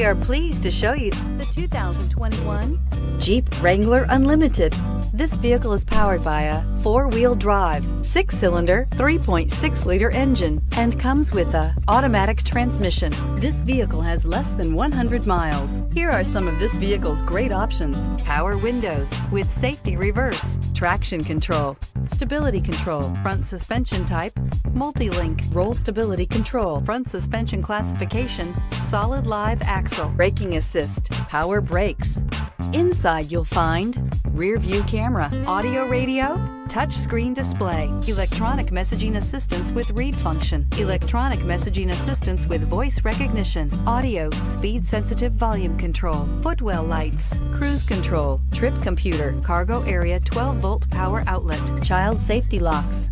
are pleased to show you the 2021 Jeep Wrangler Unlimited. This vehicle is powered by a 4-wheel drive, 6-cylinder, 3.6-liter engine and comes with a automatic transmission. This vehicle has less than 100 miles. Here are some of this vehicle's great options: power windows with safety reverse, traction control, stability control, front suspension type, multi-link, roll stability control, front suspension classification, solid live axle, braking assist, power brakes. Inside you'll find rear view camera, audio radio, touch screen display, electronic messaging assistance with read function, electronic messaging assistance with voice recognition, audio, speed sensitive volume control, footwell lights, cruise control, trip computer, cargo area 12-volt power outlet, child safety locks,